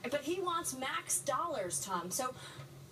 But he wants max dollars, Tom. So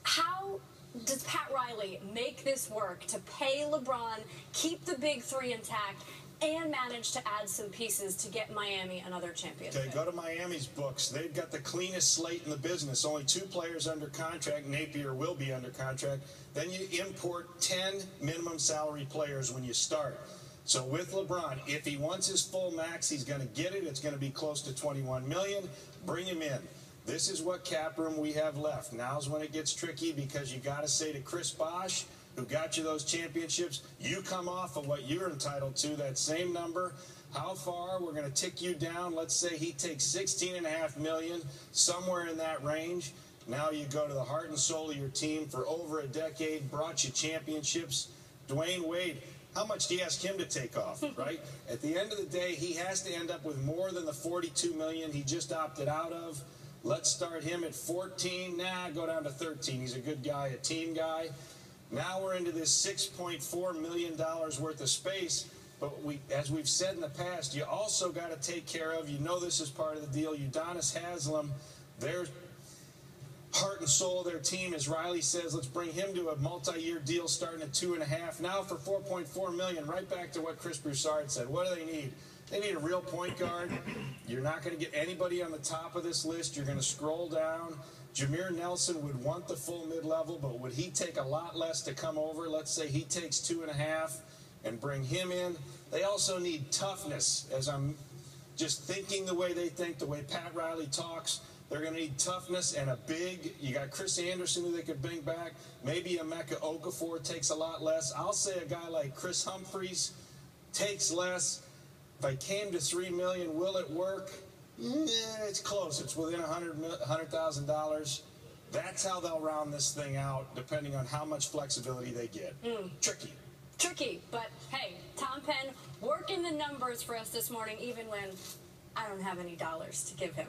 how does Pat Riley make this work to pay LeBron, keep the big three intact, and manage to add some pieces to get Miami another championship? Okay, go to Miami's books. They've got the cleanest slate in the business. Only 2 players under contract. Napier will be under contract. Then you import 10 minimum salary players when you start. So with LeBron, if he wants his full max, he's going to get it. It's going to be close to $21 million. Bring him in. This is what cap room we have left. Now's when it gets tricky, because you got to say to Chris Bosh, who got you those championships, you come off of what you're entitled to, that same number. How far? We're going to tick you down. Let's say he takes $16.5 million, somewhere in that range. Now you go to the heart and soul of your team for over a decade, brought you championships. Dwayne Wade, how much do you ask him to take off, right? At the end of the day, he has to end up with more than the $42 million he just opted out of. Let's start him at 14. Nah, go down to 13. He's a good guy, a team guy. Now we're into this $6.4 million worth of space. But as we've said in the past, you also got to take care of, you know this is part of the deal, Udonis Haslem, their heart and soul of their team, as Riley says, let's bring him to a multi-year deal starting at 2.5. Now for $4.4 million, right back to what Chris Broussard said. What do they need? They need a real point guard. You're not going to get anybody on the top of this list. You're going to scroll down. Jameer Nelson would want the full mid-level, but would he take a lot less to come over? Let's say he takes 2.5 and bring him in. They also need toughness. As I'm just thinking the way they think, the way Pat Riley talks, they're going to need toughness and a big. You got Chris Anderson, who they could bring back. Maybe Emeka Okafor takes a lot less. I'll say a guy like Chris Humphries takes less. If I came to $3 million, will it work? It's close. It's within $100,000. That's how they'll round this thing out, depending on how much flexibility they get. Tricky. Tricky, but hey, Tom Penn working the numbers for us this morning, even when I don't have any dollars to give him.